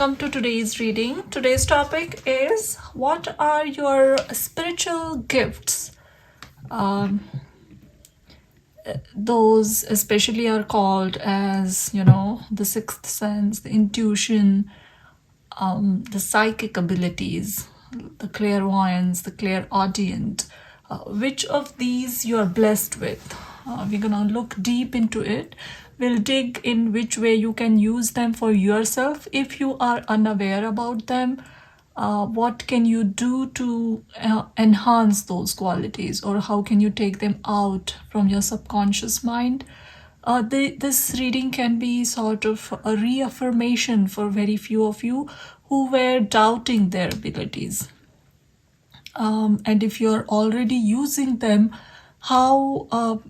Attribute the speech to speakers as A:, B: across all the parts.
A: welcome to today's reading. Today's topic is, what are your spiritual gifts? Those especially are called as, the sixth sense, the intuition, the psychic abilities, the clairvoyance, the clairaudient. Which of these you are blessed with? We're gonna look deep into it. We'll dig in which way you can use them for yourself if you are unaware about them. What can you do to enhance those qualities, or how can you take them out from your subconscious mind? This reading can be sort of a reaffirmation for very few of you who were doubting their abilities. And if you're already using them, how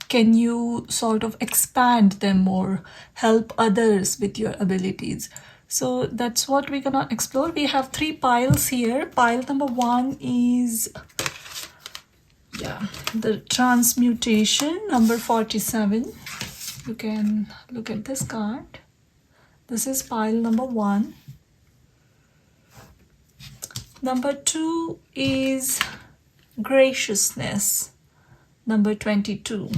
A: can you sort of expand them more, help others with your abilities? So that's what we're gonna explore. We have 3 piles here. Pile number 1 is the transmutation, number 47. You can look at this card. This is pile number 1. Number 2 is graciousness, number 22.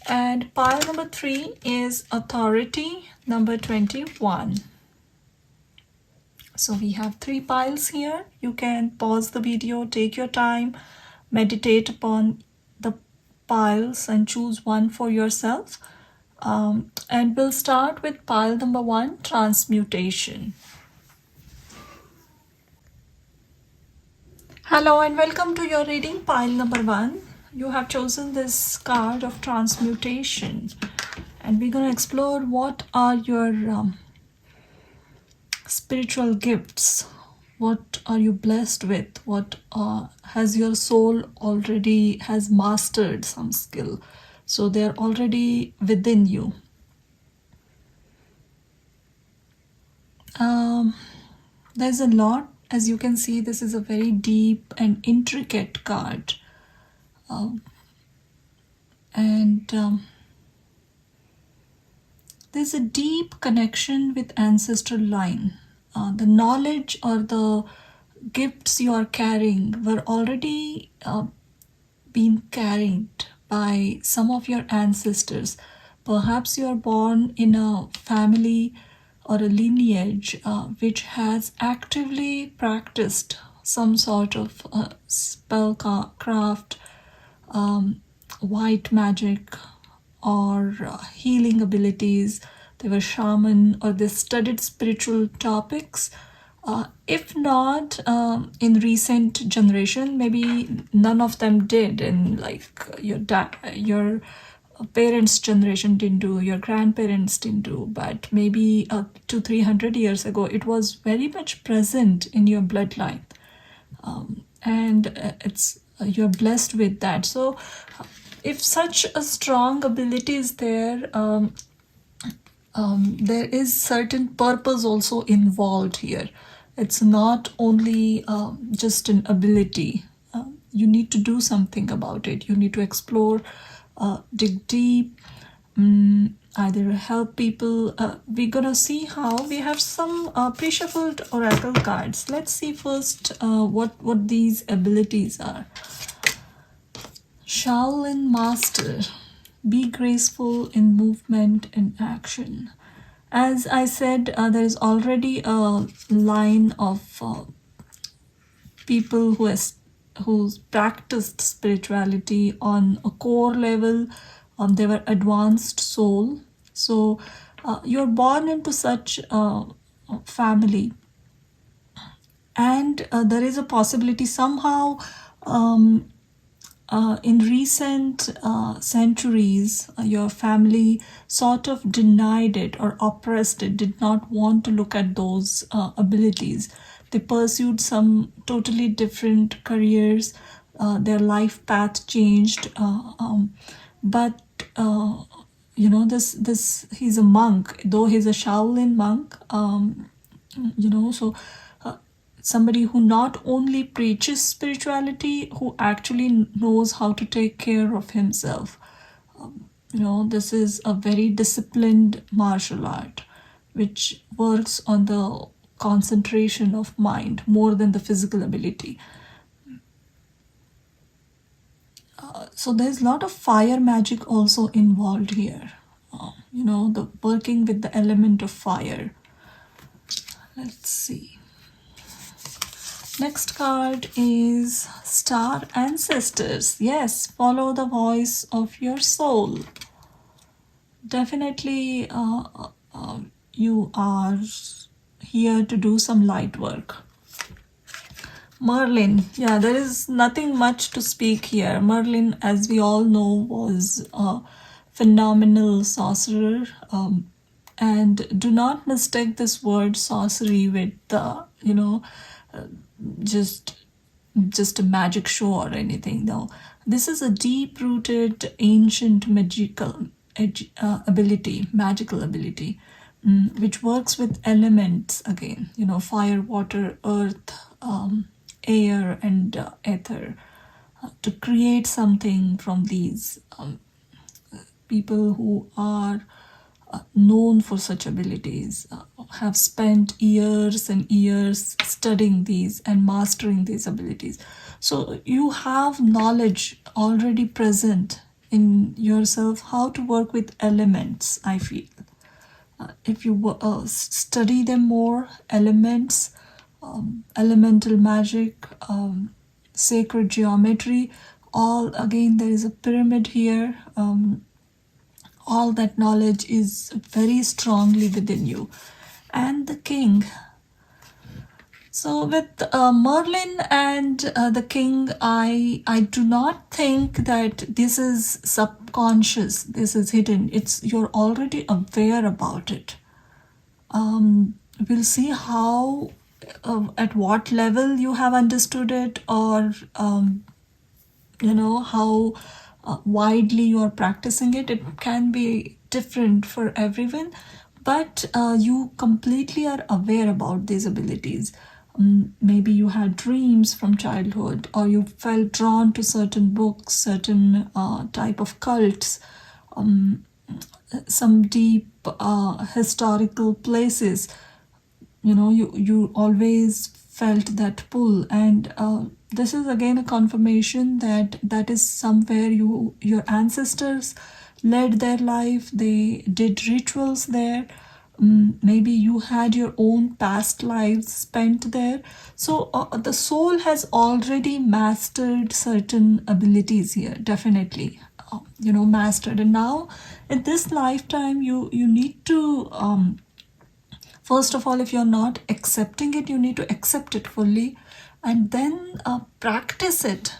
A: And pile number 3 is authority, number 21. So we have 3 piles here. You can pause the video, take your time, meditate upon the piles and choose one for yourself. And we'll start with pile number 1, transmutation. Hello and welcome to your reading, pile number 1. You have chosen this card of transmutation, and we're going to explore what are your spiritual gifts. What are you blessed with? What has your soul already has mastered some skill? So they're already within you. There's a lot. As you can see, this is a very deep and intricate card. There's a deep connection with ancestral line. The knowledge or the gifts you are carrying were already being carried by some of your ancestors. Perhaps you are born in a family or a lineage which has actively practiced some sort of spellcraft, white magic, or healing abilities. They were shaman, or they studied spiritual topics. If not in recent generation, maybe none of them did, and like your parents' generation didn't do, your grandparents didn't do, but maybe 200-300 years ago it was very much present in your bloodline, and you're blessed with that. So if such a strong ability is there, there is certain purpose also involved here. It's not only just an ability. You need to do something about it. You need to explore, dig deep, either help people. We're gonna see how. We have some pre-shuffled oracle cards. Let's see first what these abilities are. Shaolin Master. Be graceful in movement and action. As I said, there is already a line of people who's practiced spirituality on a core level. They were advanced soul. So you're born into such a family, and there is a possibility somehow in recent centuries, your family sort of denied it or oppressed it, did not want to look at those abilities. They pursued some totally different careers. Their life path changed. But this he's a monk, though he's a Shaolin monk. So somebody who not only preaches spirituality, who actually knows how to take care of himself. This is a very disciplined martial art which works on the concentration of mind more than the physical ability. So there's a lot of fire magic also involved here. The working with the element of fire. Let's see. Next card is Star Ancestors. Yes, follow the voice of your soul. Definitely, you are here to do some light work. Merlin, yeah, there is nothing much to speak here. Merlin, as we all know, was a phenomenal sorcerer. And do not mistake this word sorcery with just a magic show or anything. No, this is a deep-rooted ancient magical magical ability, which works with elements again. Fire, water, earth, air, and ether, to create something from these. People who are known for such abilities have spent years and years studying these and mastering these abilities. So you have knowledge already present in yourself how to work with elements, I feel. If you study them more, elements, elemental magic, sacred geometry, all, again, there is a pyramid here. All that knowledge is very strongly within you. And the king. So with Merlin and the king, I do not think that this is subconscious, this is hidden. You're already aware about it. We'll see how, at what level you have understood it, or how widely you are practicing it. It can be different for everyone, but you completely are aware about these abilities. Maybe you had dreams from childhood, or you felt drawn to certain books, certain type of cults, some deep historical places. You always felt that pull, and this is again a confirmation that is somewhere your ancestors led their life. They did rituals there. Maybe you had your own past lives spent there. So the soul has already mastered certain abilities here, definitely. Mastered. And now in this lifetime, you need to, first of all, if you're not accepting it, you need to accept it fully, and then practice it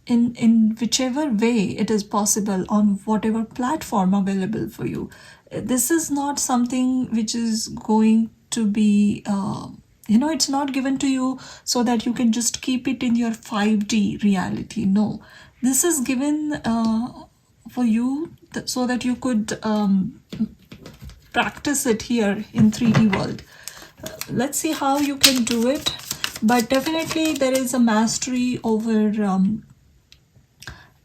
A: in whichever way it is possible, on whatever platform available for you. This is not something which is going to be, it's not given to you so that you can just keep it in your 5D reality. No, this is given for you so that you could practice it here in 3D world. Let's see how you can do it. But definitely there is a mastery over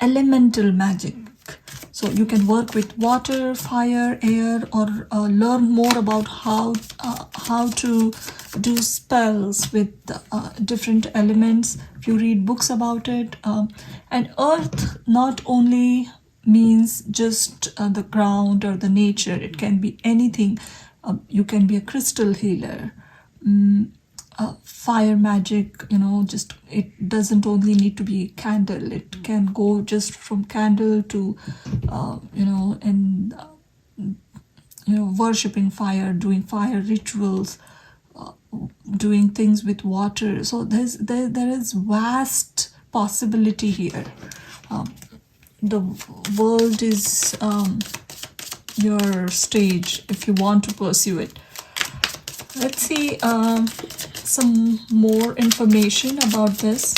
A: elemental magic. So you can work with water, fire, air, or learn more about how to do spells with different elements. If you read books about it. And earth not only means just the ground or the nature. It can be anything. You can be a crystal healer. Fire magic, just, it doesn't only need to be candle. It can go just from candle to worshipping fire, doing fire rituals, doing things with water. So there is vast possibility here. The world is your stage if you want to pursue it. Let's see some more information about this.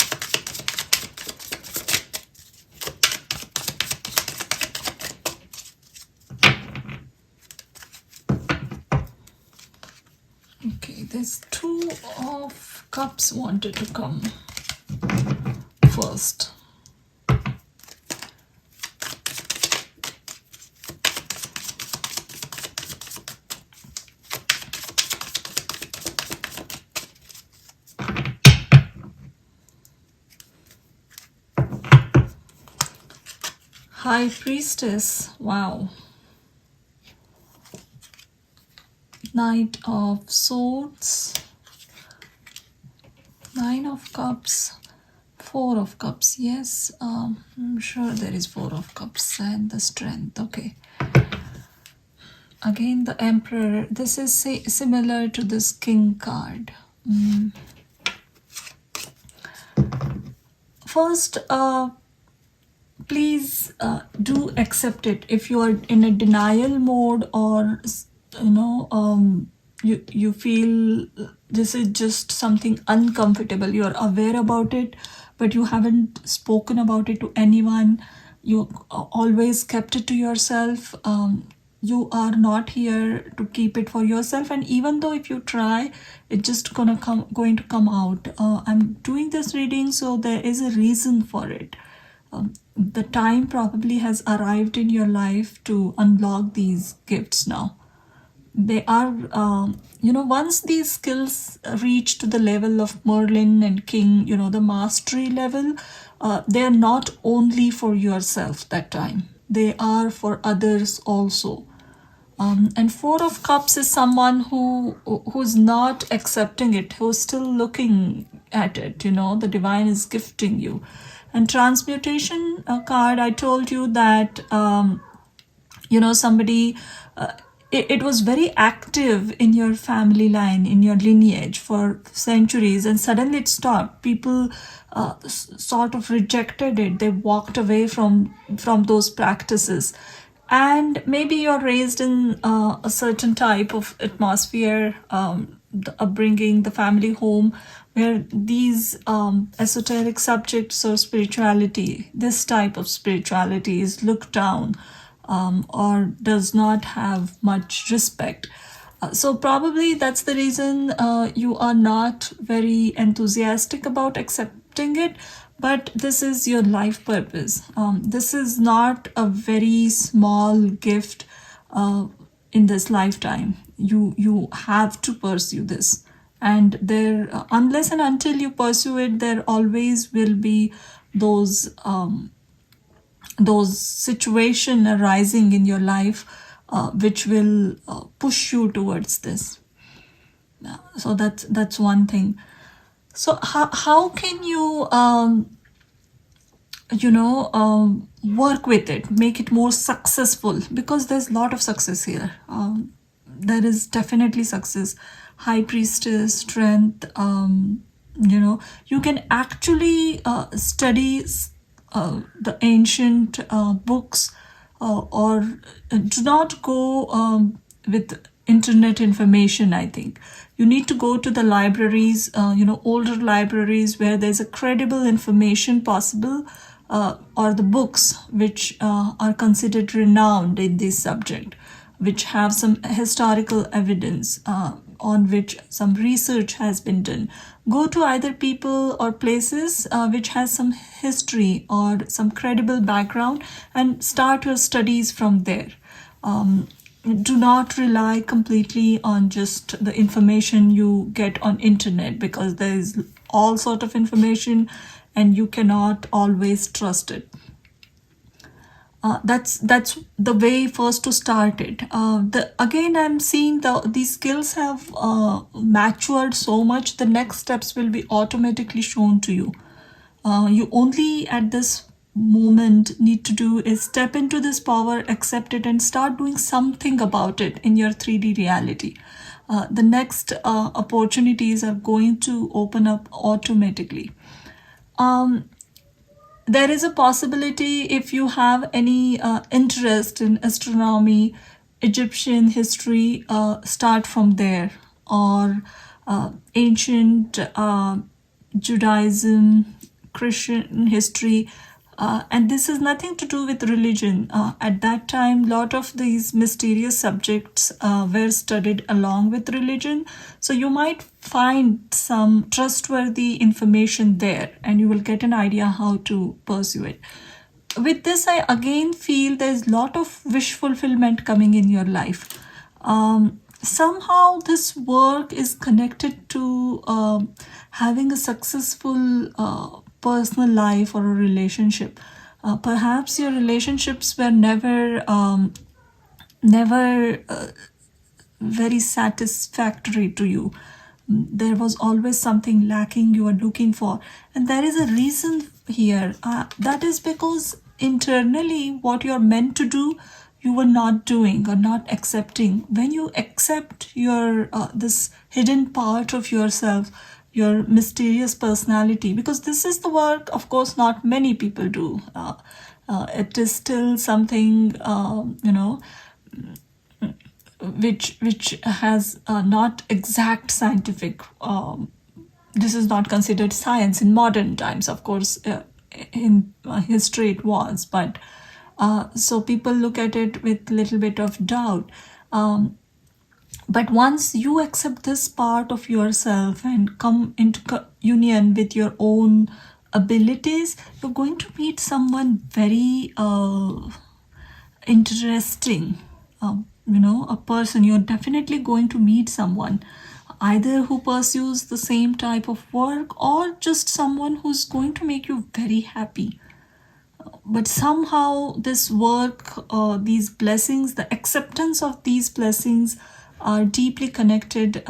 A: Okay, there's 2 of Cups wanted to come first. High Priestess. Wow. Knight of Swords. Nine of Cups. Four of Cups. Yes, I'm sure there is Four of Cups and the Strength. Okay. Again, the Emperor. This is similar to this King card. First, please do accept it. If you are in a denial mode, or you feel this is just something uncomfortable, you're aware about it, but you haven't spoken about it to anyone, you always kept it to yourself, you are not here to keep it for yourself, and even though if you try, it's just going to come out. I'm doing this reading, so there is a reason for it. The time probably has arrived in your life to unlock these gifts now. They are, once these skills reach to the level of Merlin and King, the mastery level, they are not only for yourself that time. They are for others also. And Four of Cups is someone who's not accepting it, who's still looking at it. The divine is gifting you. And Transmutation card, I told you that somebody, it was very active in your family line, in your lineage for centuries, and suddenly it stopped. People sort of rejected it. They walked away from those practices. And maybe you're raised in a certain type of atmosphere, the upbringing, the family home, where these esoteric subjects or spirituality, this type of spirituality is looked down, or does not have much respect. So probably that's the reason you are not very enthusiastic about accepting it. But this is your life purpose. This is not a very small gift in this lifetime. You have to pursue this. And there, unless and until you pursue it, there always will be those situations arising in your life which will push you towards this. So that's one thing. So how can you work with it, make it more successful? Because there's a lot of success here. There is definitely success. High Priestess, Strength. You can actually study the ancient books, or do not go with internet information. I think you need to go to the libraries, older libraries where there's a credible information possible, or the books which are considered renowned in this subject, which have some historical evidence, on which some research has been done. Go to either people or places which has some history or some credible background, and start your studies from there. Do not rely completely on just the information you get on internet, because there is all sort of information and you cannot always trust it. That's the way first to start it. Again, I'm seeing these skills have matured so much. The next steps will be automatically shown to you. You only at this moment need to do is step into this power, accept it, and start doing something about it in your 3D reality. The next opportunities are going to open up automatically. There is a possibility, if you have any interest in astronomy, Egyptian history, start from there, or ancient Judaism, Christian history. And this has nothing to do with religion. At that time, a lot of these mysterious subjects were studied along with religion. So you might find some trustworthy information there, and you will get an idea how to pursue it. With this, I again feel there's a lot of wish fulfillment coming in your life. Somehow this work is connected to having a successful personal life or a relationship. Perhaps your relationships were never very satisfactory to you. There was always something lacking you are looking for, and there is a reason here. That is because internally, what you're meant to do, you were not doing or not accepting. When you accept your this hidden part of yourself, your mysterious personality, because this is the work, of course, not many people do. It is still something, which has not exact scientific. This is not considered science in modern times. Of course, in history it was, but so people look at it with little bit of doubt. But once you accept this part of yourself and come into union with your own abilities, you're going to meet someone very interesting. A person, you're definitely going to meet someone either who pursues the same type of work or just someone who's going to make you very happy. But somehow this work, these blessings, the acceptance of these blessings are deeply connected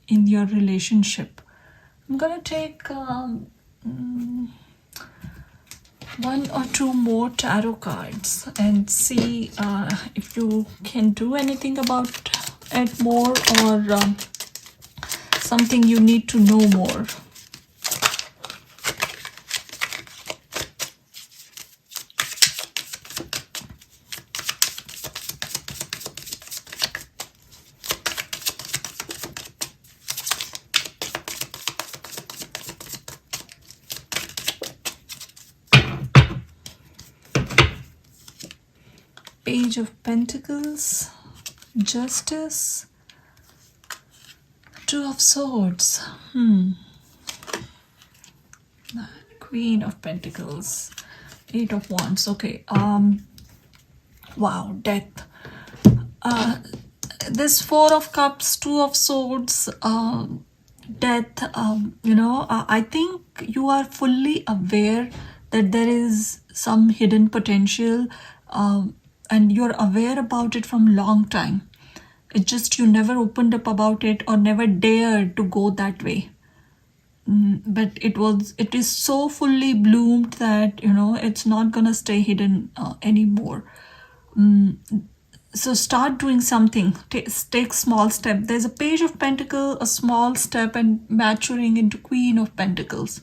A: in your relationship. I'm gonna take one or two more tarot cards and see if you can do anything about it more, or something you need to know more. Page of Pentacles, Justice, Two of Swords, Queen of Pentacles, Eight of Wands. Okay. Wow, Death. This Four of Cups, Two of Swords, Death. I think you are fully aware that there is some hidden potential, and you're aware about it from long time. It's just you never opened up about it or never dared to go that way. But it is so fully bloomed that it's not gonna stay hidden anymore. So start doing something. Take small step. There's a Page of Pentacles, a small step, and maturing into Queen of Pentacles.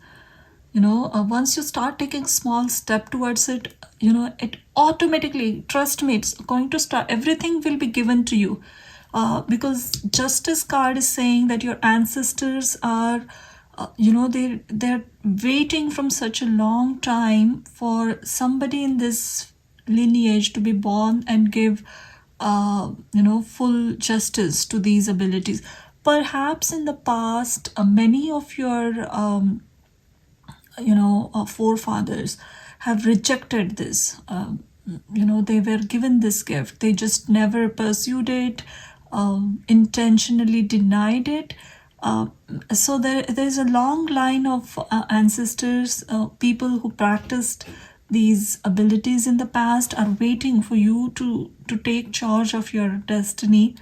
A: Once you start taking small step towards it, it automatically, trust me, it's going to start. Everything will be given to you, because Justice card is saying that your ancestors are, they're waiting from such a long time for somebody in this lineage to be born and give full justice to these abilities. Perhaps in the past, many of your forefathers have rejected this. They were given this gift, they just never pursued it, intentionally denied it. So there's a long line of ancestors, people who practiced these abilities in the past, are waiting for you to take charge of your destiny.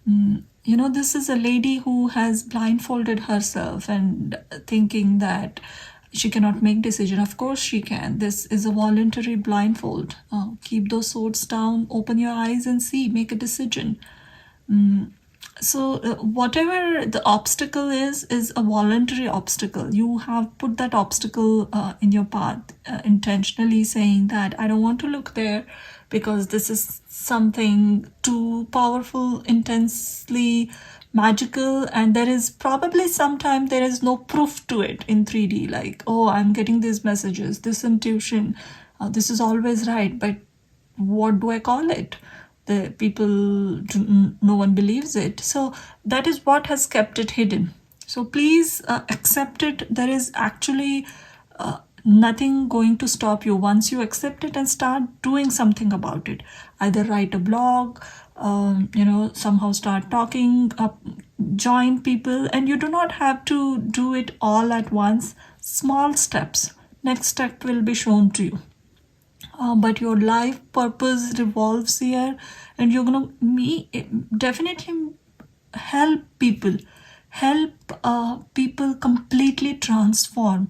A: This is a lady who has blindfolded herself and thinking that she cannot make decision. Of course she can. This is a voluntary blindfold. Keep those swords down, open your eyes and see, make a decision. So whatever the obstacle is a voluntary obstacle. You have put that obstacle in your path, intentionally saying that I don't want to look there because this is something too powerful, intensely magical, and there is probably sometime there is no proof to it in 3D, like, oh, I'm getting these messages, this intuition, this is always right, but what do I call it? The people, no one believes it. So that is what has kept it hidden. So please accept it. There is actually nothing going to stop you once you accept it and start doing something about it. Either write a blog, somehow start talking, join people, and you do not have to do it all at once. Small steps. Next step will be shown to you. but your life purpose revolves here, and you're gonna definitely help people, people completely transform.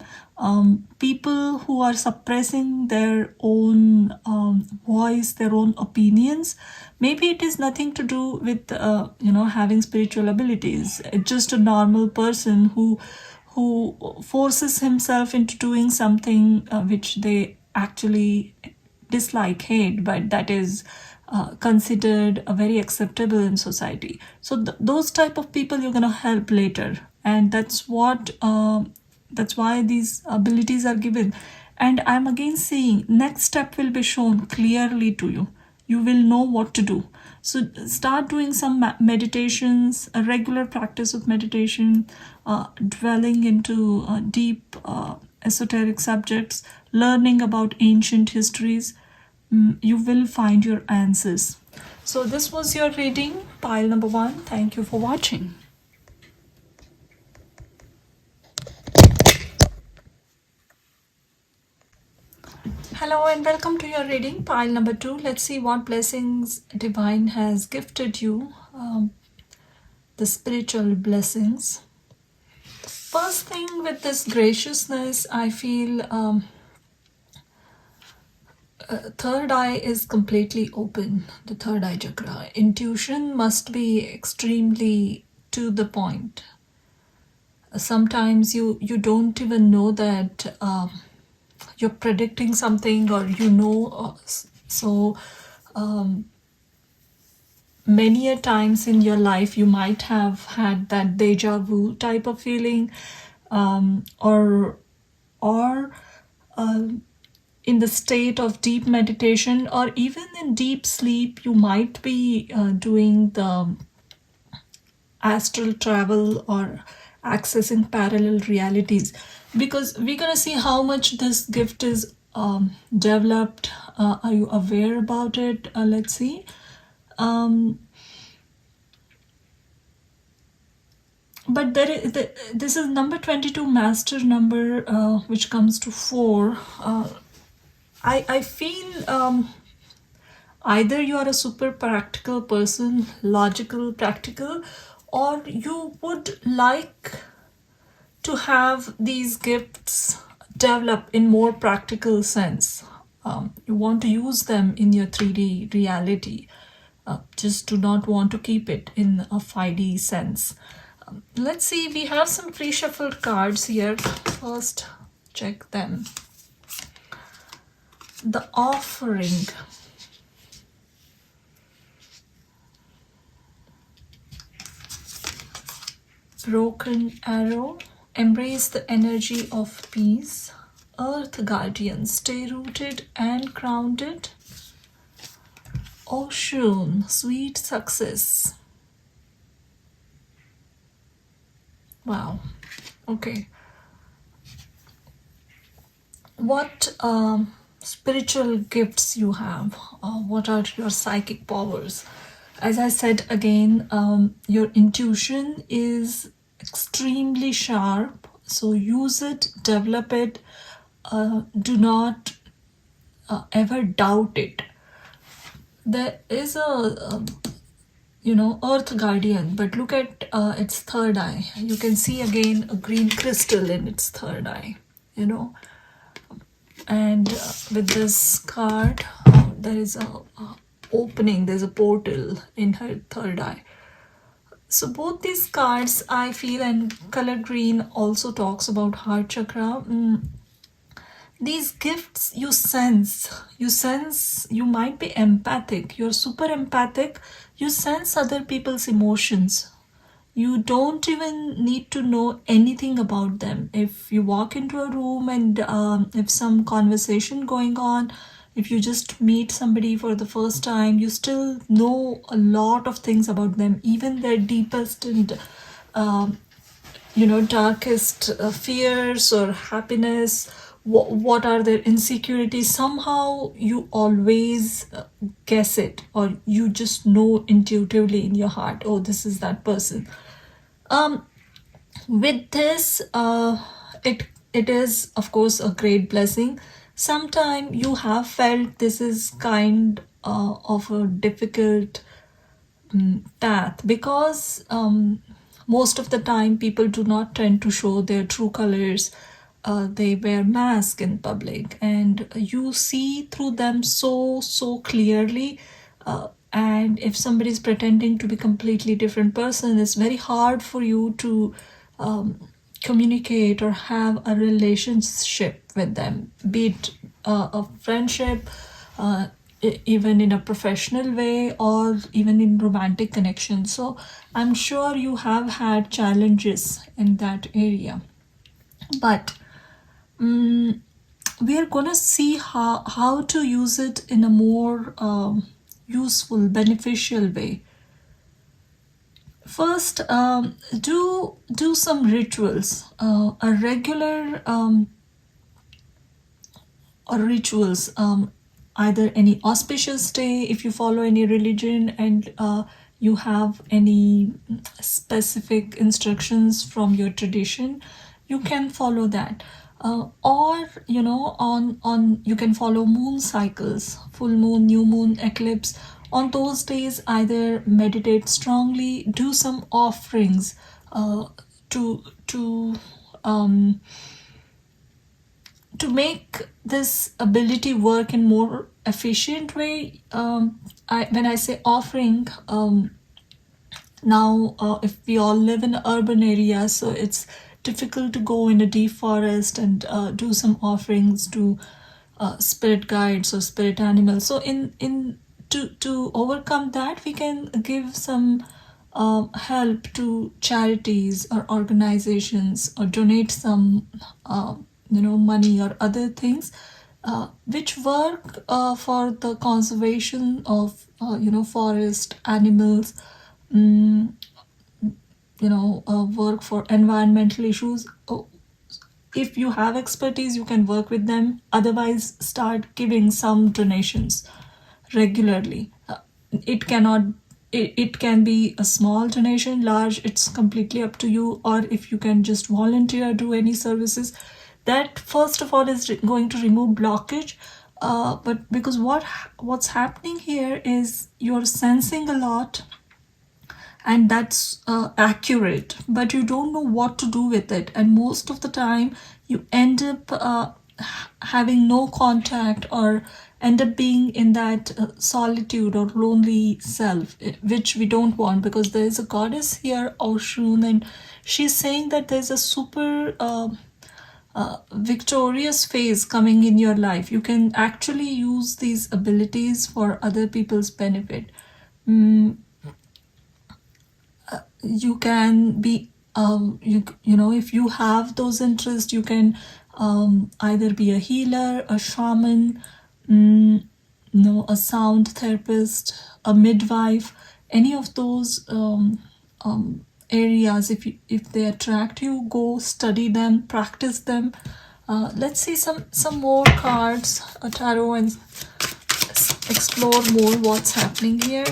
A: People who are suppressing their own voice, their own opinions. Maybe it is nothing to do with having spiritual abilities. It's just a normal person who forces himself into doing something which they actually dislike, hate, but that is considered very acceptable in society. So those type of people you're going to help later, and that's why these abilities are given. And I'm again saying, next step will be shown clearly to you. You will know what to do. So start doing some meditations, a regular practice of meditation, dwelling into deep esoteric subjects, learning about ancient histories. You will find your answers. So this was your reading, pile number 1. Thank you for watching. Hello and welcome to your reading, pile number 2. Let's see what blessings divine has gifted you, the spiritual blessings. First thing with this graciousness, I feel third eye is completely open, the third eye chakra. Intuition must be extremely to the point. Sometimes you don't even know that you're predicting something, or so many a times in your life you might have had that deja vu type of feeling, or in the state of deep meditation, or even in deep sleep, you might be doing the astral travel or accessing parallel realities, because we're going to see how much this gift is developed. Are you aware about it? Let's see. But this is number 22, master number, which comes to 4. I feel either you are a super practical person, logical, practical, or you would like to have these gifts develop in more practical sense. You want to use them in your 3D reality. Just do not want to keep it in a 5D sense. Let's see, we have some pre-shuffled cards here. First, check them. The offering. Broken arrow. Embrace the energy of peace. Earth guardian. Stay rooted and grounded. Ocean. Sweet success. Wow. Okay. What spiritual gifts you have? What are your psychic powers? As I said again, your intuition is extremely sharp, so use it, develop it. Do not ever doubt it. There is a earth guardian, but look at its third eye. You can see again a green crystal in its third eye, and with this card there is a opening, there's a portal in her third eye. So both these cards, I feel, and color green also talks about heart chakra. These gifts you sense, you might be empathic, you're super empathic, you sense other people's emotions. You don't even need to know anything about them. If you walk into a room and if some conversation going on, if you just meet somebody for the first time, you still know a lot of things about them, even their deepest and darkest fears or happiness. What are their insecurities? Somehow you always guess it, or you just know intuitively in your heart, oh, this is that person. With this, it is of course a great blessing. sometime you have felt this is kind of a difficult path, because most of the time people do not tend to show their true colors. They wear masks in public, and you see through them so clearly. And if somebody is pretending to be completely different person, it's very hard for you to communicate or have a relationship with them, be it a friendship, even in a professional way, or even in romantic connection. So I'm sure you have had challenges in that area, but we are gonna see how to use it in a more useful, beneficial way. First, do some rituals, a regular or rituals, either any auspicious day if you follow any religion, and you have any specific instructions from your tradition, you can follow that. Or on you can follow moon cycles, full moon, new moon, eclipse. On those days, either meditate strongly, do some offerings to um, to make this ability work in more efficient way. When I say offering, now if we all live in urban areas, so it's difficult to go in a deep forest and do some offerings to spirit guides or spirit animals. So in to overcome that, we can give some help to charities or organizations, or donate some money or other things which work for the conservation of forest animals, work for environmental issues. If you have expertise, you can work with them. Otherwise, start giving some donations regularly. It cannot it can be a small donation, large, it's completely up to you. Or if you can just volunteer, do any services, that first of all is going to remove blockage. But because what's happening here is you're sensing a lot, and that's accurate, but you don't know what to do with it, and most of the time you end up having no contact, or end up being in that solitude or lonely self, which we don't want, because there is a goddess here, Oshun, and she's saying that there's a super victorious phase coming in your life. You can actually use these abilities for other people's benefit. You can be if you have those interests, you can either be a healer, a shaman, a sound therapist, a midwife, any of those areas. If they attract you, go study them, practice them. Let's see some more cards, a tarot, and explore more what's happening here.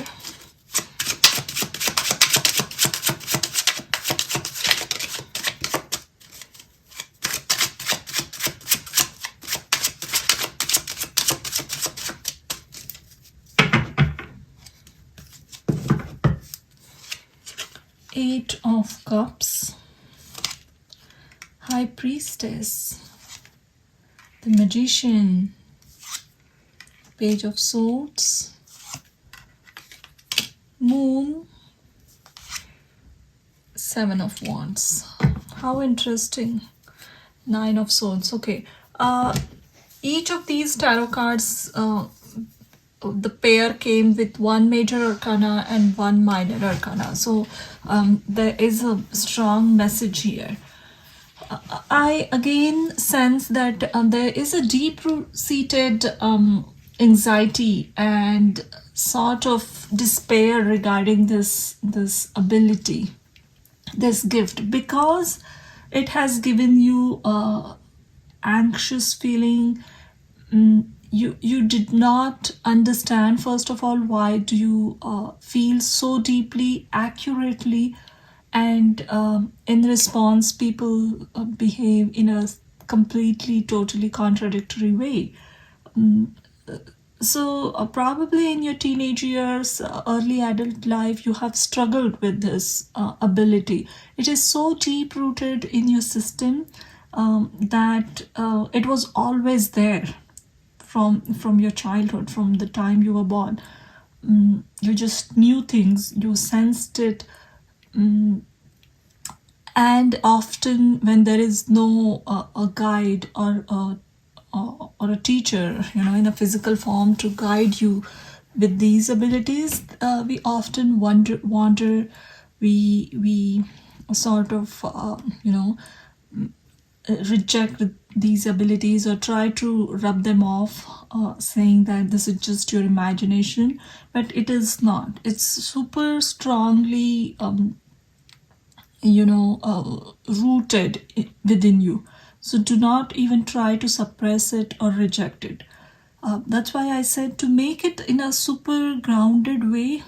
A: Eight of Cups, High Priestess, the Magician, Page of Swords, Moon, Seven of Wands. How interesting. Nine of Swords. Okay. Each of these tarot cards, the pair came with one major arcana and one minor arcana. So there is a strong message here. I again sense that there is a deep-seated anxiety and sort of despair regarding this ability, this gift, because it has given you anxious feeling. You did not understand, first of all, why do you feel so deeply, accurately, and in response people behave in a completely, totally contradictory way. So probably in your teenage years, early adult life, you have struggled with this ability. It is so deep rooted in your system that it was always there from your childhood, from the time you were born. You just knew things, you sensed it. And often when there is no a guide or a teacher, in a physical form to guide you with these abilities, we often wonder, we sort of reject these abilities or try to rub them off, saying that this is just your imagination. But it is not. It's super strongly rooted within you. So do not even try to suppress it or reject it. That's why I said, to make it in a super grounded way,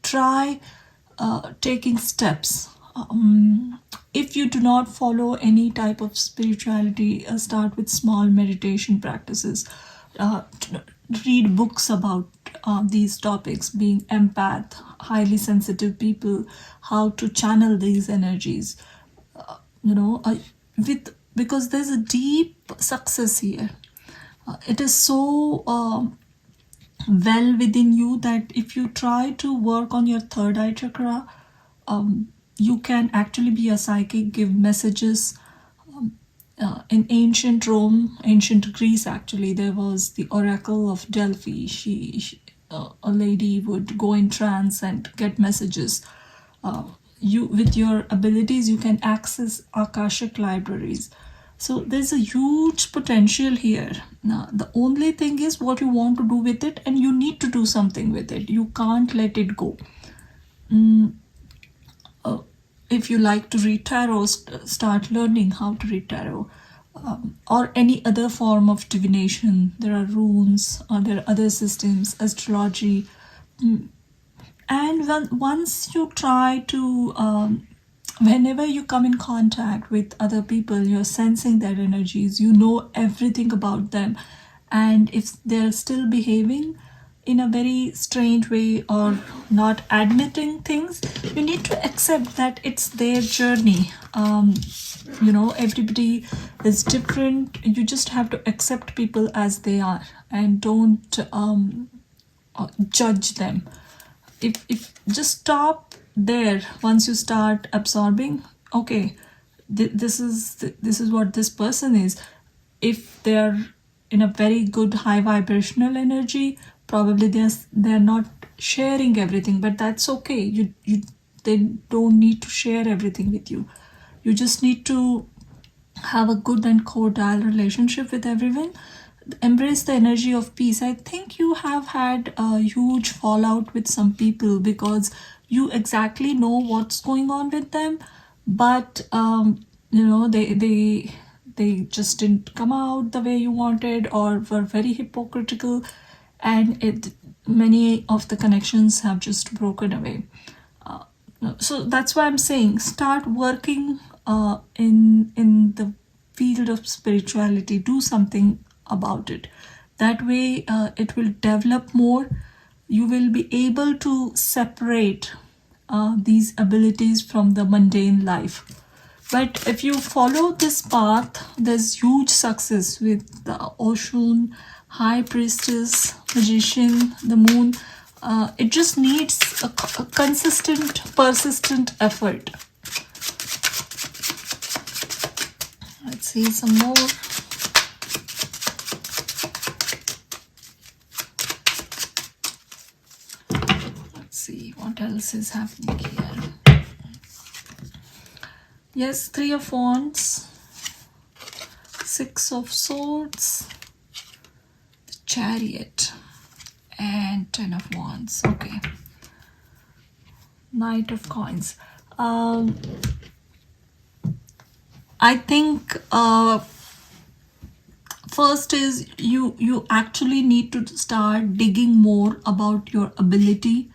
A: try taking steps. If you do not follow any type of spirituality, start with small meditation practices. Read books about these topics, being empath, highly sensitive people, how to channel these energies. With because there's a deep success here. It is so well within you that if you try to work on your third eye chakra, you can actually be a psychic, give messages. In ancient Rome, ancient Greece, actually, there was the Oracle of Delphi. A lady would go in trance and get messages. You, with your abilities, you can access Akashic libraries. So there's a huge potential here. Now, the only thing is what you want to do with it, and you need to do something with it. You can't let it go. If you like to read tarot, start learning how to read tarot, or any other form of divination. There are runes, or there are other systems, astrology. And once you try to, whenever you come in contact with other people, you're sensing their energies, you know everything about them. And if they're still behaving in a very strange way or not admitting things, you need to accept that it's their journey. Everybody is different. You just have to accept people as they are and don't judge them. If just stop there. Once you start absorbing, okay, this is what this person is. If they're in a very good high vibrational energy, probably they're not sharing everything, but that's okay. They don't need to share everything with you. You just need to have a good and cordial relationship with everyone. Embrace the energy of peace. I think you have had a huge fallout with some people because you exactly know what's going on with them, but they just didn't come out the way you wanted, or were very hypocritical, and many of the connections have just broken away. So that's why I'm saying, start working in the field of spirituality. Do something about it. That way it will develop more. You will be able to separate these abilities from the mundane life. But if you follow this path, there's huge success with the Oshun, High Priestess, Magician, the Moon. It just needs a consistent, persistent effort. Let's see some more. Let's see what else is happening here. Yes, 3 of Wands, 6 of Swords, the Chariot, and 10 of Wands. Okay. Knight of Coins. I think first is you actually need to start digging more about your ability.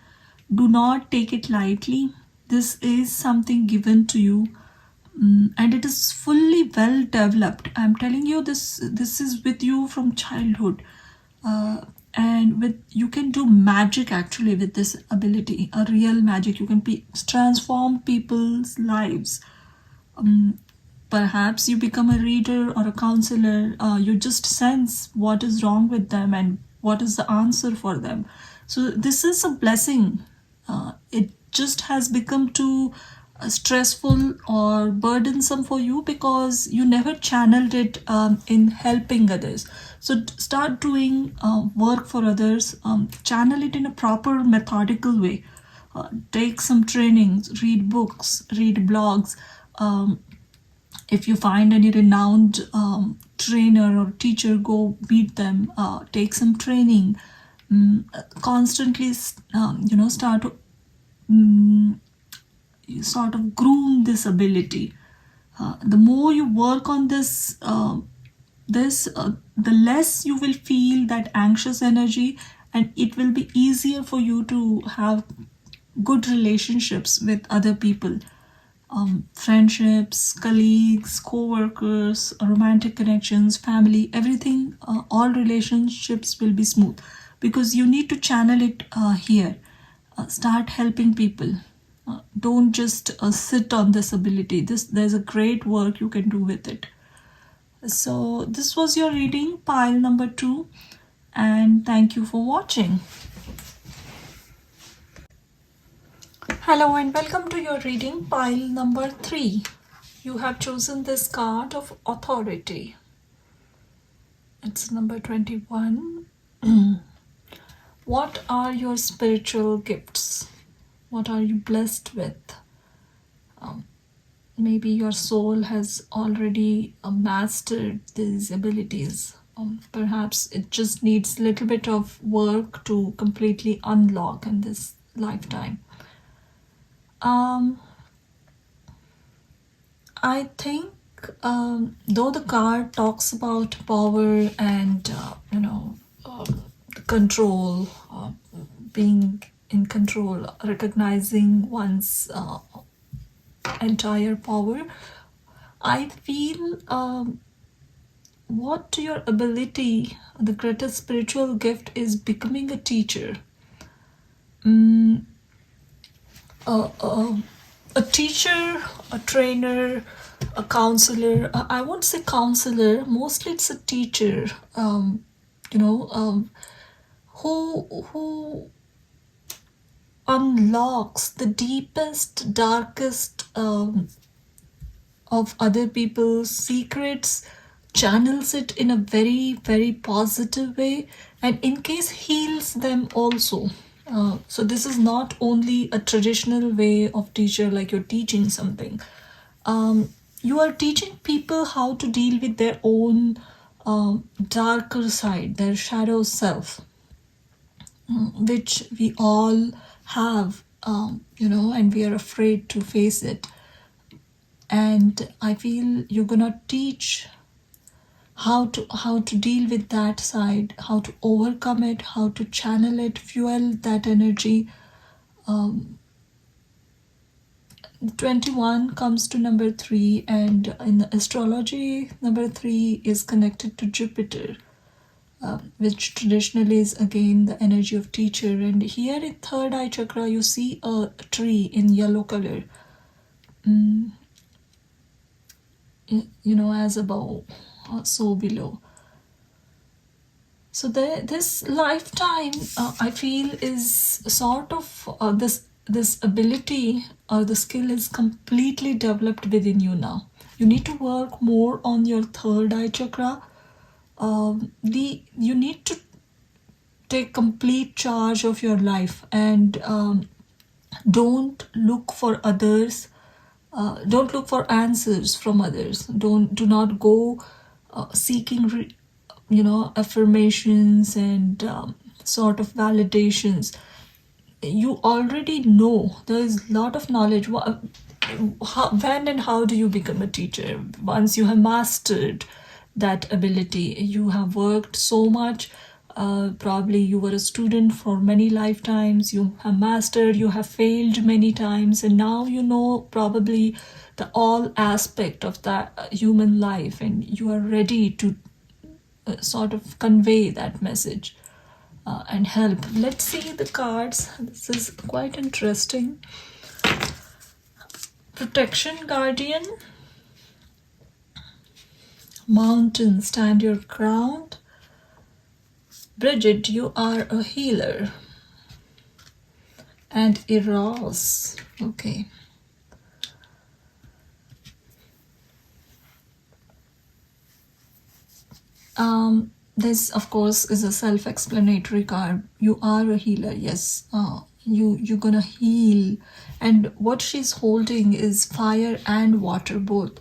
A: Do not take it lightly. This is something given to you. and it is fully well developed. I'm telling you, this is with you from childhood. And with you can do magic actually with this ability, a real magic. You can transform people's lives. Perhaps you become a reader or a counselor. You just sense what is wrong with them and what is the answer for them. So this is a blessing. It just has become too stressful or burdensome for you because you never channeled it in helping others. So start doing work for others. Channel it in a proper methodical way. Take some trainings, read books, read blogs. If you find any renowned trainer or teacher, go meet them. Take some training. Constantly, start to sort of groom this ability. The more you work on this, the less you will feel that anxious energy, and it will be easier for you to have good relationships with other people. Friendships, colleagues, co-workers, romantic connections, family, everything, all relationships will be smooth because you need to channel it here. Start helping people. Don't just sit on this ability. There's a great work you can do with it. So this was your reading, pile number 2, and thank you for watching. Hello and welcome to your reading, pile number 3. You have chosen this card of authority. It's number 21. What are your spiritual gifts? What are you blessed with? Maybe your soul has already mastered these abilities. Perhaps it just needs a little bit of work to completely unlock in this lifetime. I think though the card talks about power and control, being in control, recognizing one's entire power, I feel what your ability, the greatest spiritual gift, is becoming a teacher. A teacher, a trainer, a counselor. I won't say counselor, mostly it's a teacher, who unlocks the deepest, darkest of other people's secrets, channels it in a very, very positive way, and in case heals them also. So this is not only a traditional way of teacher, like you're teaching something. You are teaching people how to deal with their own darker side, their shadow self, which we all have, and we are afraid to face it. And I feel you're gonna teach how to deal with that side, how to overcome it, how to channel it, fuel that energy. 21 comes to number 3, and in the astrology, number 3 is connected to Jupiter, which traditionally is again the energy of teacher. And here in third eye chakra, you see a tree in yellow color, as above, so below. So this lifetime, I feel, is sort of this ability or the skill is completely developed within you now. You need to work more on your third eye chakra. You need to take complete charge of your life, and don't look for others. Don't look for answers from others. Do not go seeking affirmations and sort of validations. You already know. There is a lot of knowledge. When and how do you become a teacher? Once you have mastered that ability, you have worked so much, Probably you were a student for many lifetimes, you have mastered, you have failed many times, and now you know probably the all aspect of that human life, and you are ready to sort of convey that message and help. Let's see the cards. This is quite interesting. Protection Guardian. Mountain, stand your ground. Bridget, you are a healer. And Eros. Okay. This, of course, is a self-explanatory card. You are a healer, yes. You're gonna heal, and what she's holding is fire and water. Both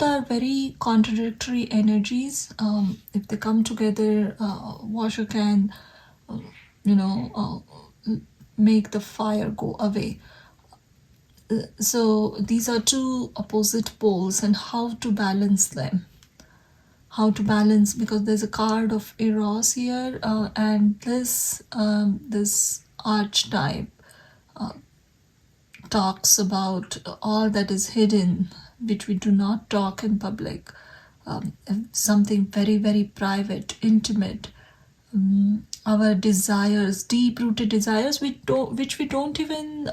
A: are very contradictory energies. If they come together, water can, make the fire go away. So these are two opposite poles, and how to balance them. How to balance, because there's a card of Eros here, and this archetype talks about all that is hidden, which we do not talk in public, something very, very private, intimate, our desires, deep-rooted desires, which we don't even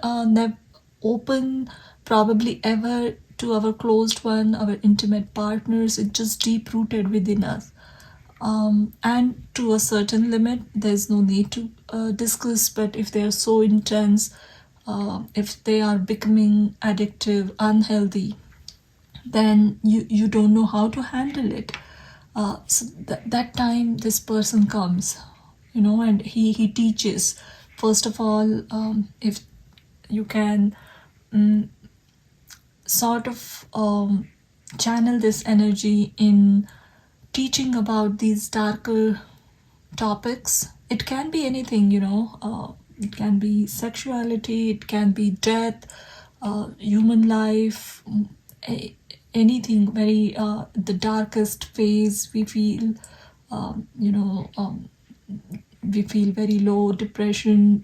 A: open probably ever to our closed one, our intimate partners. It's just deep-rooted within us. And to a certain limit, there's no need to discuss, but if they are so intense, if they are becoming addictive, unhealthy, then you don't know how to handle it. So that time this person comes, and he teaches. First of all, if you can sort of channel this energy in teaching about these darker topics. It can be anything, it can be sexuality, it can be death, human life, anything very the darkest phase we feel, we feel very low, depression,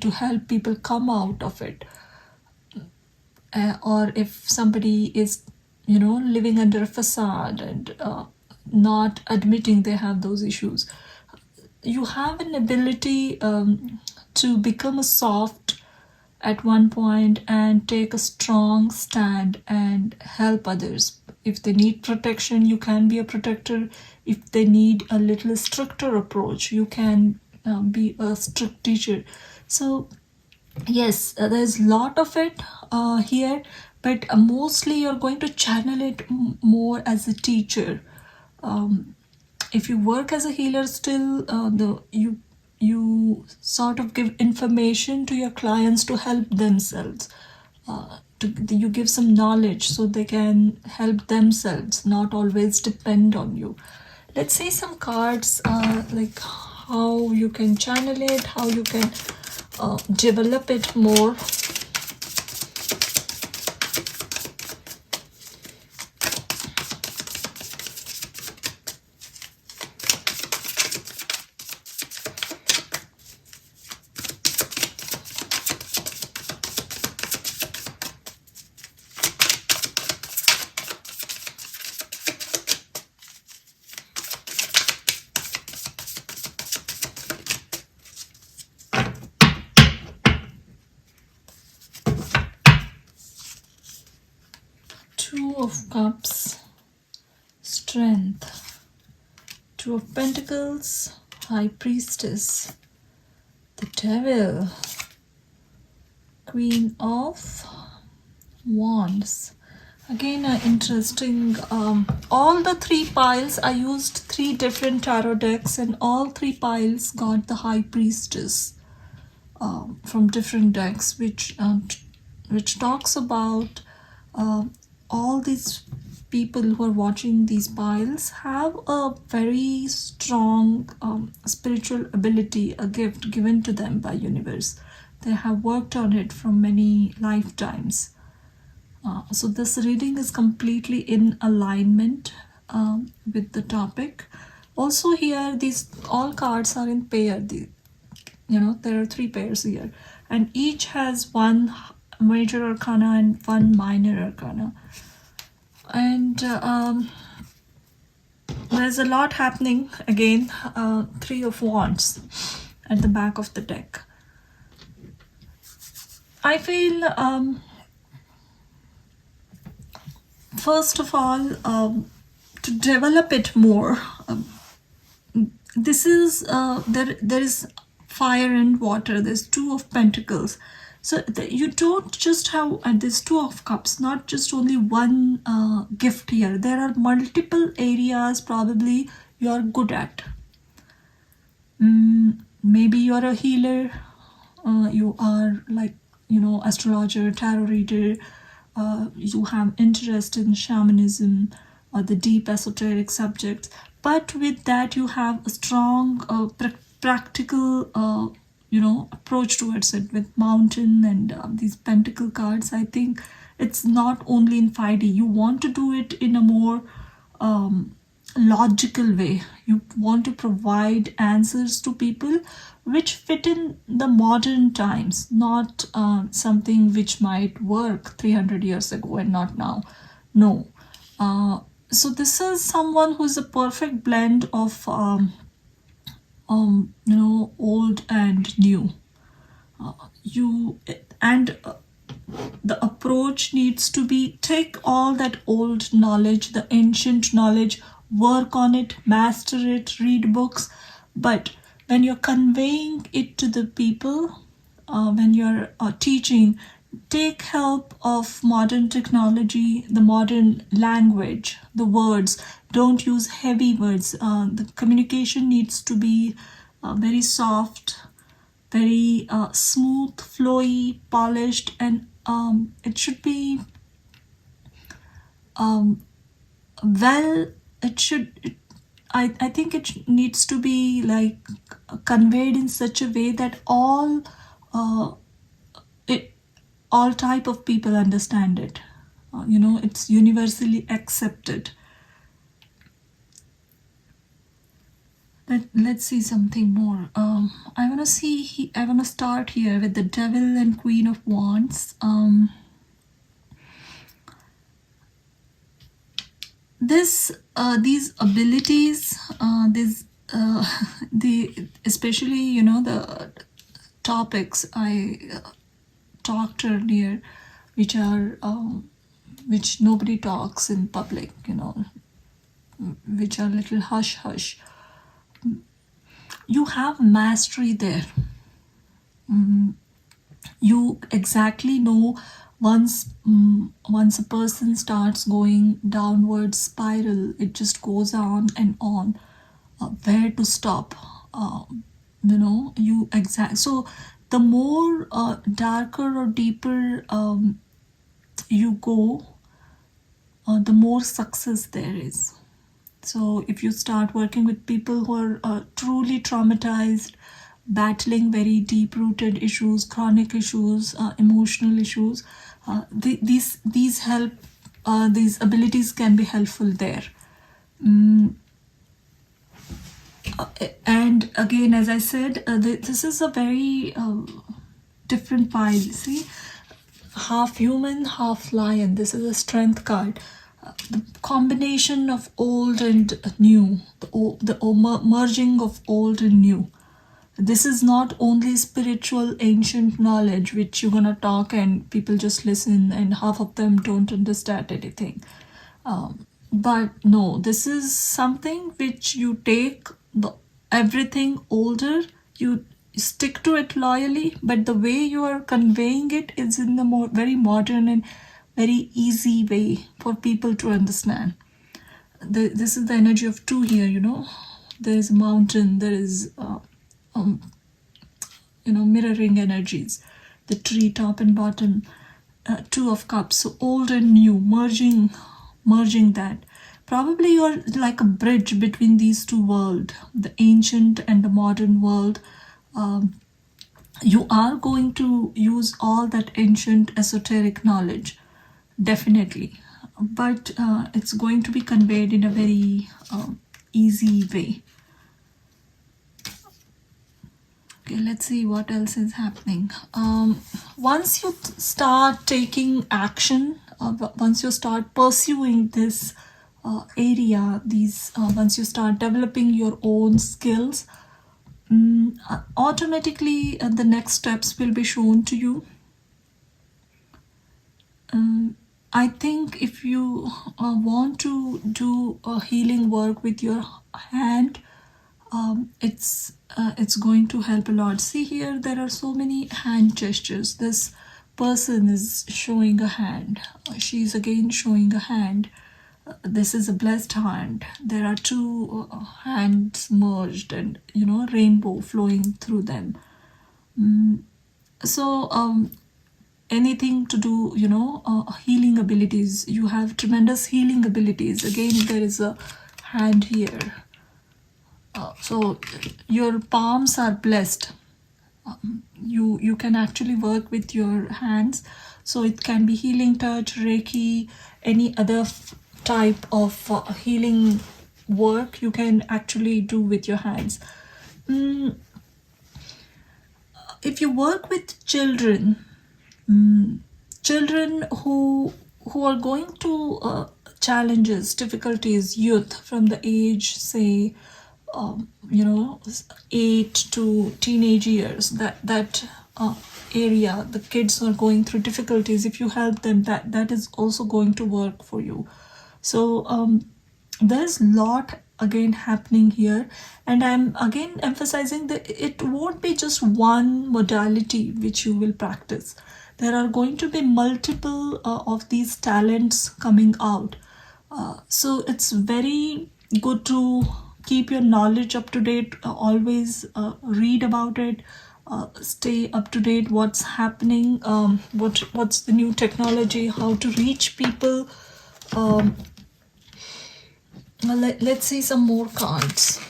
A: to help people come out of it. Or if somebody is, living under a facade and not admitting they have those issues, you have an ability to become a soft at one point and take a strong stand and help others. If they need protection, you can be a protector. If they need a little stricter approach, you can be a strict teacher. So yes, there's a lot of it here, but mostly you're going to channel it more as a teacher. If you work as a healer still, you sort of give information to your clients to help themselves. You give some knowledge so they can help themselves, not always depend on you. Let's say some cards, like how you can channel it, how you can develop it more. Two of Cups, Strength. Two of Pentacles, High Priestess. The Devil. Queen of Wands. Again, interesting. All the three piles, I used 3 different tarot decks, and all 3 piles got the High Priestess from different decks, which talks about all these people who are watching these piles have a very strong spiritual ability, a gift given to them by universe. They have worked on it from many lifetimes. So this reading is completely in alignment with the topic. Also here, these all cards are in pair. There are 3 pairs here, and each has one major arcana and one minor arcana. And there's a lot happening again. 3 of Wands at the back of the deck. I feel first of all, to develop it more, this is there is fire and water. There's 2 of Pentacles. So you don't just have this 2 of Cups, not just only one gift here. There are multiple areas probably you are good at. Maybe you're a healer, you are like, astrologer, tarot reader, you have interest in shamanism or the deep esoteric subjects. But with that, you have a strong practical approach towards it with Mountain and these Pentacle cards. I think it's not only in 5D. You want to do it in a more logical way. You want to provide answers to people which fit in the modern times, not something which might work 300 years ago and not now. No. So this is someone who's a perfect blend of old and new. The approach needs to be take all that old knowledge, the ancient knowledge, work on it, master it, read books. But when you're conveying it to the people, when you're teaching, take help of modern technology, the modern language, the words. Don't use heavy words. The communication needs to be very soft, very smooth, flowy, polished, and it should be I think it needs to be like conveyed in such a way that all type of people understand it. It's universally accepted. Let's see something more. I want to start here with the Devil and Queen of Wands. These abilities, especially the topics I talked earlier, which nobody talks in public, which are little hush hush. You have mastery there. You exactly know once a person starts going downward spiral, it just goes on and on. Where to stop? So the more darker or deeper you go, the more success there is. So if you start working with people who are truly traumatized, battling very deep-rooted issues, chronic issues, emotional issues, these help. These abilities can be helpful there. And again, as I said, this is a very different pile. See, half human, half lion. This is a strength card. The combination of old and new, the merging of old and new. This is not only spiritual ancient knowledge which you're gonna talk and people just listen and half of them don't understand anything. But no, this is something which you take everything older, you stick to it loyally, but the way you are conveying it is in the very modern and very easy way for people to understand. This is the energy of 2 here, there is a mountain, there is mirroring energies, the tree top and bottom, 2 of Cups, so old and new, merging that. Probably you're like a bridge between these 2 worlds, the ancient and the modern world. You are going to use all that ancient esoteric knowledge, definitely, but it's going to be conveyed in a very easy way. Okay, let's see what else is happening. Once you start taking action, once you start pursuing this area, once you start developing your own skills, automatically the next steps will be shown to you. I think if you want to do healing work with your hand, it's going to help a lot. See here, there are so many hand gestures. This person is showing a hand. She's again showing a hand. This is a blessed hand. There are two hands merged, and rainbow flowing through them. So anything to do, healing abilities. You have tremendous healing abilities. Again, there is a hand here. So your palms are blessed. You can actually work with your hands. So it can be healing touch, Reiki, any other type of healing work you can actually do with your hands. If you work with children, children who are going to challenges, difficulties, youth from the age, say 8 to teenage years, that area, the kids are going through difficulties. If you help them, that is also going to work for you. So there's a lot again happening here, and I'm again emphasizing that it won't be just one modality which you will practice. There are going to be multiple of these talents coming out. So it's very good to keep your knowledge up to date. Always read about it. Stay up to date. What's happening? What's the new technology? How to reach people? Let's see some more cards.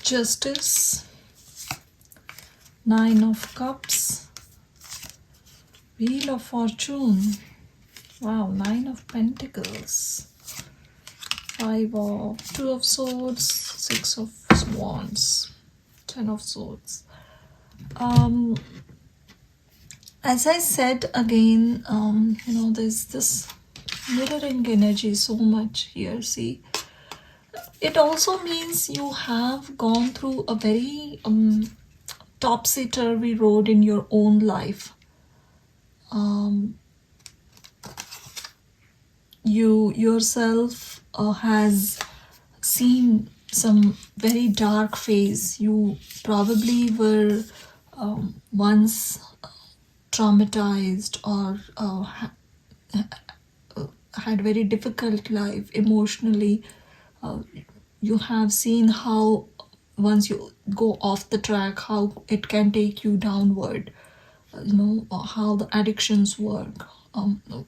A: Justice, Nine of Cups, Wheel of Fortune, wow, Nine of Pentacles, Two of Swords, Six of Wands, Ten of Swords. As I said again, there's this mirroring energy so much here. See, it also means you have gone through a very topsy-turvy road in your own life. You yourself has seen some very dark phase. You probably were once traumatized or had very difficult life emotionally. You have seen how once you go off the track, how it can take you downward. How the addictions work,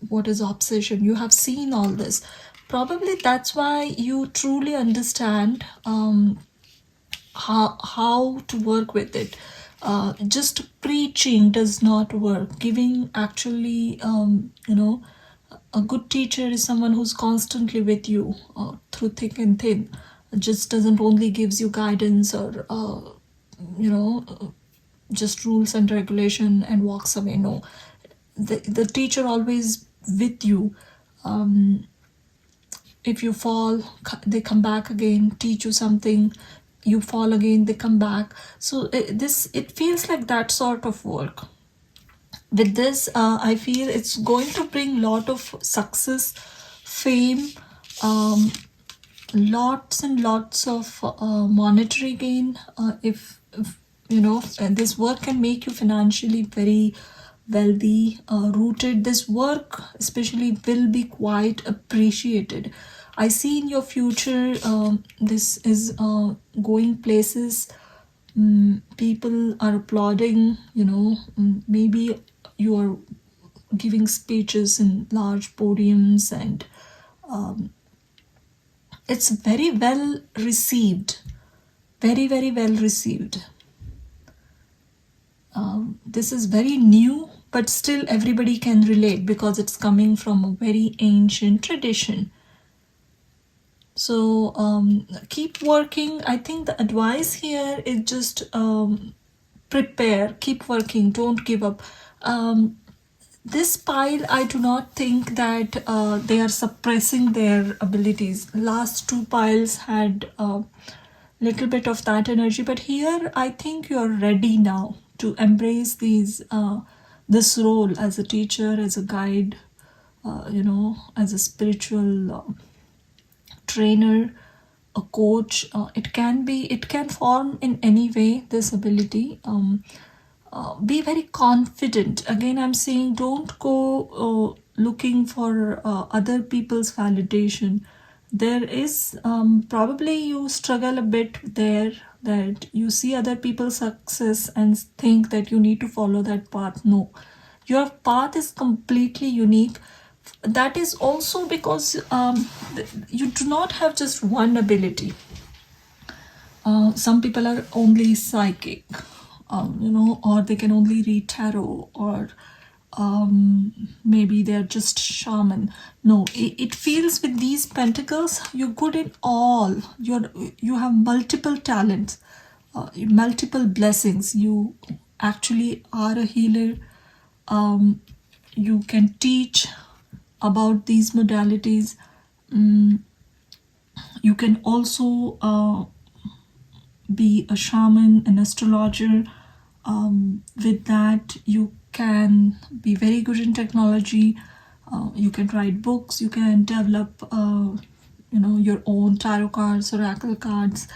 A: what is obsession. You have seen all this. Probably that's why you truly understand how to work with it. Just preaching does not work. Giving actually, a good teacher is someone who's constantly with you through thick and thin. Just doesn't only gives you guidance or just rules and regulation and walks away. No, the teacher always with you. If you fall, they come back again, teach you something. You fall again, they come back. So it feels like that sort of work. With this, I feel it's going to bring lot of success, fame, lots and lots of monetary gain. If and this work can make you financially very wealthy, rooted. This work especially will be quite appreciated. I see in your future, this is going places. People are applauding, maybe you are giving speeches in large podiums, and it's very well received, very, very well received. This is very new, but still everybody can relate because it's coming from a very ancient tradition. So keep working. I think the advice here is just prepare, keep working, don't give up. This pile, I do not think that they are suppressing their abilities. Last two piles had a little bit of that energy, but here I think you're ready now to embrace this role as a teacher, as a guide, as a spiritual trainer, a coach. It can form in any way, this ability. Be very confident. Again, I'm saying don't go looking for other people's validation. There is probably you struggle a bit there, that you see other people's success and think that you need to follow that path. No, your path is completely unique. That is also because you do not have just one ability. Some people are only psychic, or they can only read tarot, or maybe they're just shaman. No, it feels with these pentacles, you're good in all. You have multiple talents, multiple blessings. You actually are a healer. You can teach about these modalities. You can also be a shaman, an astrologer. With that, you can be very good in technology. You can write books. You can develop, your own tarot cards, oracle cards.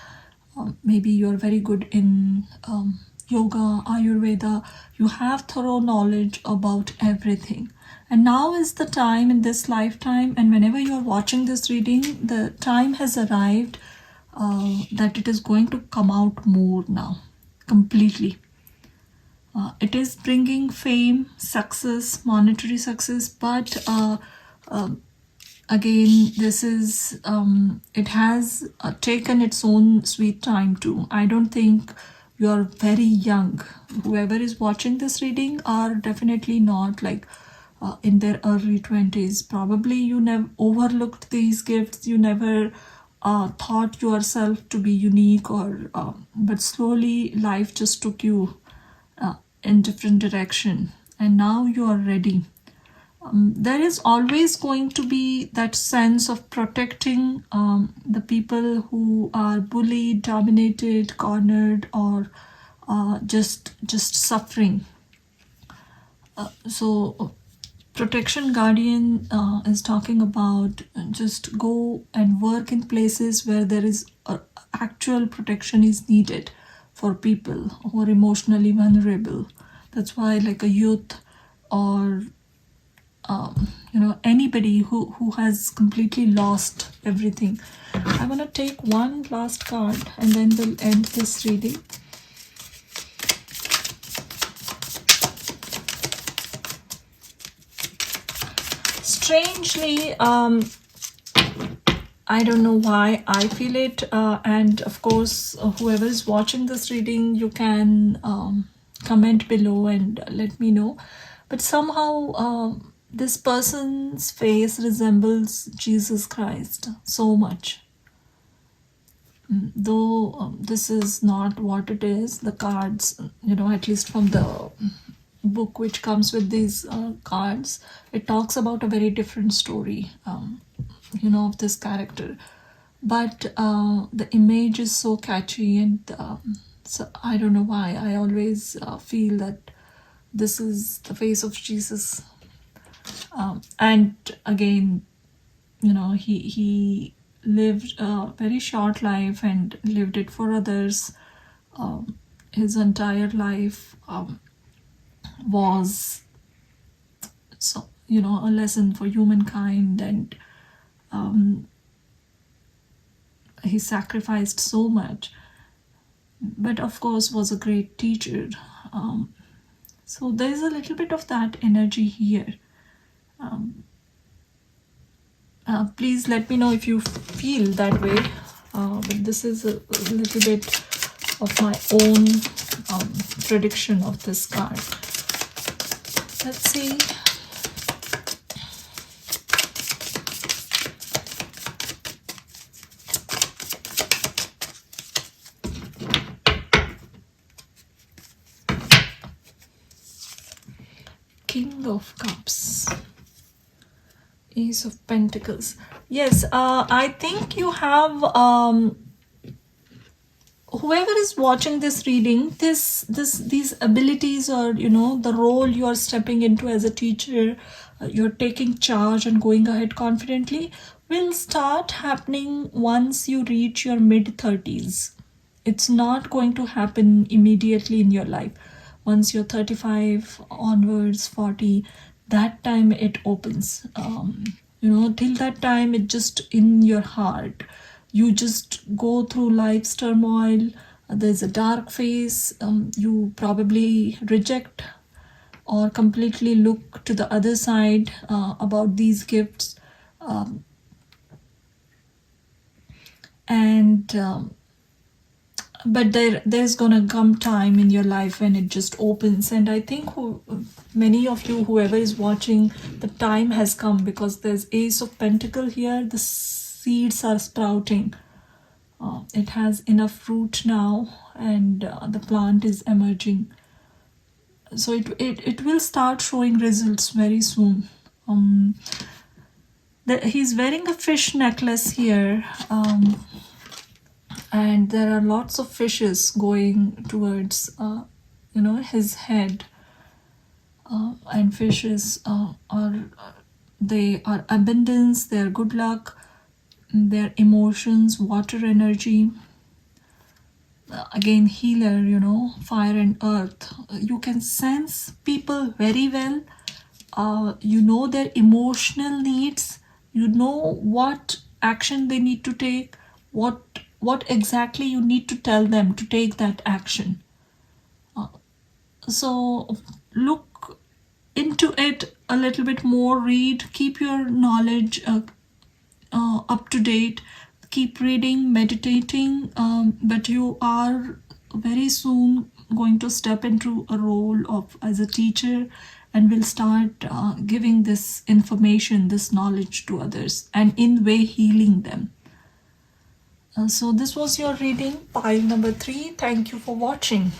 A: Maybe you're very good in yoga, Ayurveda. You have thorough knowledge about everything. And now is the time in this lifetime, and whenever you're watching this reading, the time has arrived that it is going to come out more now, completely. It is bringing fame, success, monetary success, but again, this is it has taken its own sweet time too. I don't think you're very young. Whoever is watching this reading are definitely not like in their early 20s. Probably you never overlooked these gifts. You never thought yourself to be unique, or but slowly life just took you in different direction, and now you are ready. There is always going to be that sense of protecting the people who are bullied, dominated, cornered, or just suffering. So protection guardian is talking about just go and work in places where there is actual protection is needed for people who are emotionally vulnerable. That's why, like a youth, or anybody who has completely lost everything. I want to take one last card and then we'll end this reading. Strangely, I don't know why I feel it, and of course, whoever is watching this reading, you can comment below and let me know. But somehow, this person's face resembles Jesus Christ so much. Though this is not what it is, the cards, at least from the book which comes with these cards, it talks about a very different story, of this character. But the image is so catchy, and so I don't know why. I always feel that this is the face of Jesus. And again, he lived a very short life and lived it for others. his entire life was, so a lesson for humankind, and he sacrificed so much, but of course was a great teacher. So there's a little bit of that energy here. Please let me know if you feel that way. But this is a little bit of my own prediction of this card. Let's see. King of Cups, Ace of Pentacles. Yes, I think you have whoever is watching this reading, these abilities, or the role you are stepping into as a teacher, you're taking charge and going ahead confidently, will start happening once you reach your mid-30s. It's not going to happen immediately in your life. Once you're 35 onwards, 40, that time it opens. Till that time, it's just in your heart. You just go through life's turmoil. There's a dark phase. You probably reject or completely look to the other side about these gifts. But there's gonna come time in your life when it just opens, and I think many of you, whoever is watching, the time has come, because there's Ace of Pentacle here. The seeds are sprouting. It has enough fruit now, and the plant is emerging. So it will start showing results very soon. He's wearing a fish necklace here. And there are lots of fishes going towards his head, and fishes are abundance, they're good luck, they're emotions, water energy, again healer, fire and earth. You can sense people very well. Their emotional needs, what action they need to take, what exactly you need to tell them to take that action. So look into it a little bit more, read, keep your knowledge up to date, keep reading, meditating, but you are very soon going to step into a role of as a teacher, and will start giving this information, this knowledge to others, and in way healing them. So this was your reading, pile number 3. Thank you for watching.